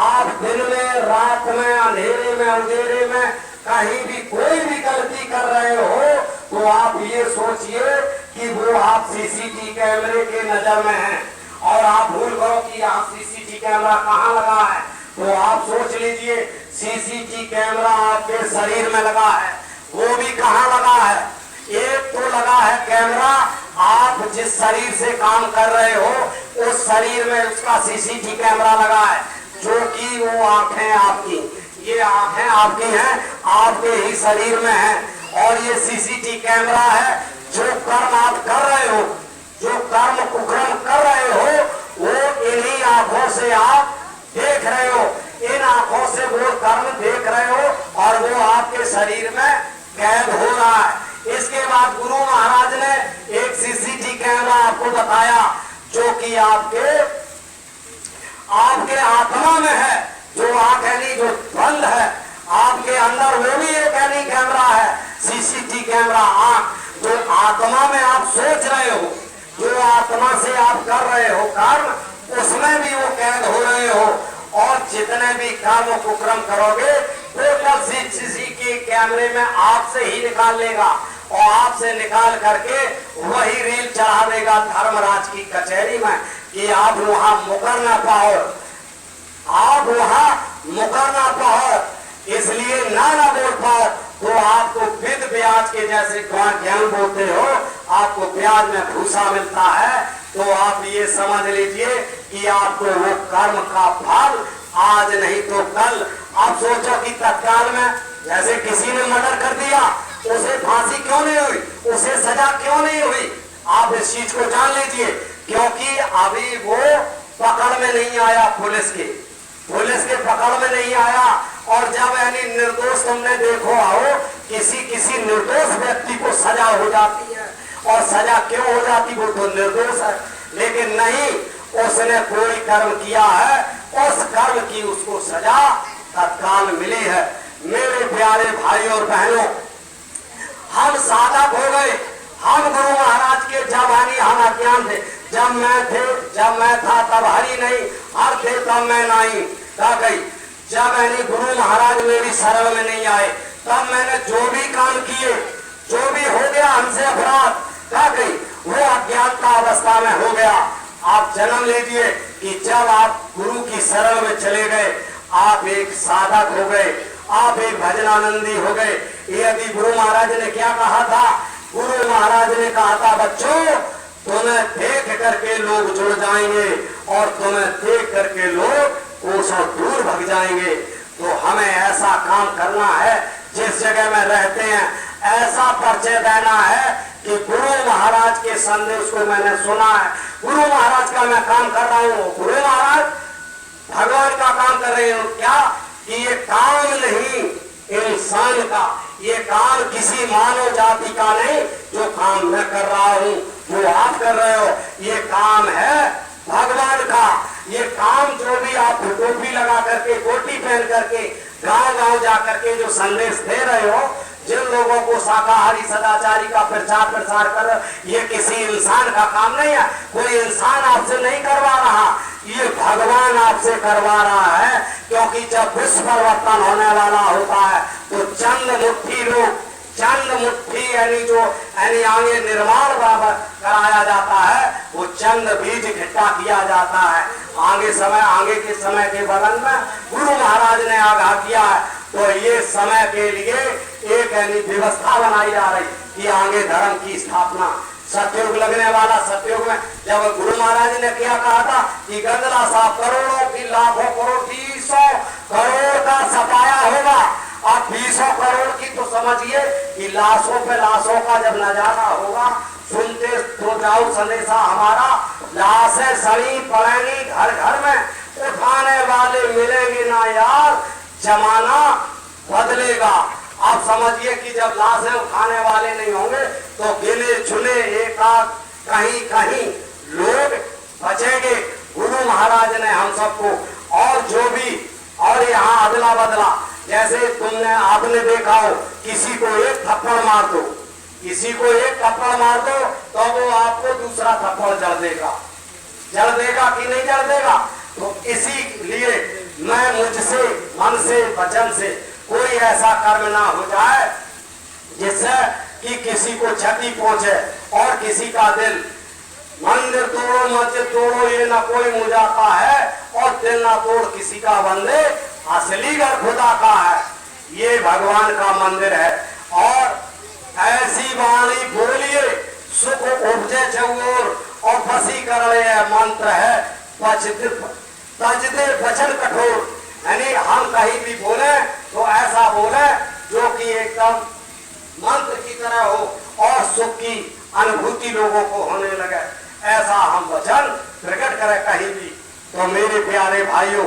आप दिन में, रात में, अंधेरे में, उधेरे में कहीं भी कोई भी गलती कर रहे हो तो आप ये सोचिए कि वो आप सीसीटीवी कैमरे के नजर में हैं। और आप भूल करो कि यहाँ सीसीटीवी कैमरा कहाँ लगा है, तो आप सोच लीजिए सीसीटीवी कैमरा आपके शरीर में लगा है। वो भी कहाँ लगा है? एक तो लगा है कैमरा आप जिस शरीर से काम कर रहे हो उस शरीर में उसका सीसीटीवी कैमरा लगा है, जो कि वो आंखें आपकी, ये आंखें आपकी हैं, आपके ही शरीर में हैं। और ये सीसीटीवी कैमरा है जो कर्म आप कर रहे हो, जो कर्म कुकर्म कर रहे हो वो इन्हीं आंखों से आप देख रहे हो, इन आंखों से वो कर्म देख रहे हो और वो आपके शरीर में कैद हो रहा है। इसके बाद गुरु महाराज ने एक सीसीटीवी कैमरा आपको बताया जो कि आपके आत्मा में है, जो आंख यानी जो बंद है आपके अंदर, वो भी एक यानी कैमरा है, सीसीटीवी कैमरा आंख, जो आत्मा में आप सोच रहे हो, जो आत्मा से आप कर रहे हो कर्म, उसमें भी वो कैद हो रहे हो। और जितने भी कर्म कुकर्म करोगे टोटल सीसीटीवी के कैमरे में आपसे ही निकाल लेगा और आपसे निकाल करके वही रील चढ़ा देगा धर्मराज की कचहरी में कि आप वहां मुकर ना पाओ, आप वहां मुकर ना पाओ, इसलिए ना बोल पाओ। तो आपको विद ब्याज के जैसे ज्ञान बोलते हो, आपको ब्याज में भूसा मिलता है। तो आप ये समझ लीजिए कि आपको वो कर्म का फल आज नहीं तो कल। आप सोचो कि तत्काल में जैसे किसी ने मर्डर कर दिया, उसे फांसी क्यों नहीं हुई, उसे सजा क्यों नहीं हुई? आप इस चीज को जान लीजिए, क्योंकि अभी वो पकड़ में नहीं आया, पुलिस के पकड़ में नहीं आया। और जब यानी निर्दोष तुमने देखो आओ, किसी निर्दोष व्यक्ति को सजा हो जाती है, और सजा क्यों हो जाती, वो तो निर्दोष है, लेकिन नहीं, उसने कोई कर्म किया है, उस कर्म की उसको सजा तत्काल मिली है। मेरे प्यारे भाई और बहनों, हम साधक हो गए, हम गुरु महाराज के जब यानी हम अज्ञान थे, जब मैं था तब हरि नहीं, हर थे तब मैं नहीं, क्या गई, जब यानी गुरु महाराज मेरी शरण में नहीं आए, तब मैंने जो भी काम किए, जो भी हो गया हमसे अपराध, क्या गई, वो अज्ञानता अवस्था में हो गया। आप जन्म लीजिए कि जब आप गुरु की शरण में चले गए, आप एक साधक हो गए, आप एक भजनानंदी हो गए। यदि गुरु महाराज ने क्या कहा था, गुरु महाराज ने कहा था बच्चों तुम्हें देख करके लोग जुड़ जाएंगे और तुम्हें देख करके लोग कोसों दूर भग जाएंगे। तो हमें ऐसा काम करना है, जिस जगह में रहते हैं ऐसा परिचय देना है कि गुरु महाराज के संदेश को मैंने सुना है, गुरु महाराज का मैं काम कर रहा हूँ, गुरु महाराज भगवान का काम कर रहे हो। क्या कि ये काम नहीं इंसान का, ये काम किसी मानव जाति का नहीं, जो काम मैं कर रहा हूँ वो आप कर रहे हो, ये काम है भगवान का। ये काम जो भी आप टोपी लगा करके, कोटी पहन करके गांव गांव जा करके जो संदेश दे रहे हो, जिन लोगों को शाकाहारी सदाचारी का प्रचार कर, ये किसी इंसान का काम नहीं है, कोई इंसान आपसे नहीं करवा रहा, ये भगवान आपसे करवा रहा है। क्योंकि जब विश्व परिवर्तन होने वाला होता है तो चंद मुट्ठी यानी जो यानी आगे निर्माण कराया जाता है, वो चंद बीज इकट्ठा किया जाता है। आगे के समय के बगल में गुरु महाराज ने आगाह किया है, तो ये समय के लिए एक यानी व्यवस्था बनाई जा रही कि आगे धर्म की स्थापना, सतयुग लगने वाला, सतयुग में जब गुरु महाराज ने क्या कहा था कि गंदला साहब करोड़ों की लाखों करोड़ 200 करोड़ का सफाया होगा, और 200 करोड़ की तो समझिए कि लाशों पे लाशों का जब नजारा होगा, सुनते तो जाओ संदेशा हमारा, लाशें सड़ी पड़ेंगी घर घर में, उठाने वाले मिलेंगे ना यार, जमाना बदलेगा। आप समझिए कि जब लाशें उठाने वाले नहीं होंगे तो गिने चुने एक आध कहीं कहीं लोग बचेंगे। गुरु महाराज ने हम सबको, और जो भी, और यहाँ अदला बदला, जैसे आपने देखा हो, किसी को एक थप्पड़ मार दो, किसी को एक थप्पड़ मार दो तो वो आपको दूसरा थप्पड़ जड़ देगा कि नहीं जड़ देगा। तो इसीलिए मैं मुझसे मन से वचन से कोई ऐसा कर्म ना हो जाए जिससे कि किसी को क्षति पहुंचे और किसी का दिल, मंदिर तोड़ो मस्जिद तोड़ो ये ना कोई मुझाता है और दिल ना तोड़ किसी का बंदे, असली घर खुदा का है, ये भगवान का मंदिर है। और ऐसी वाणी बोलिए सुख उपजे चौर और वशीकरण मंत्र है, तजदे वचन कठोर, यानी हम कहीं भी बोले तो ऐसा बोले जो कि एकदम मंत्र की तरह हो और सुख की अनुभूति लोगों को होने लगे, ऐसा हम वचन प्रकट करें कहीं भी। तो मेरे प्यारे भाइयों,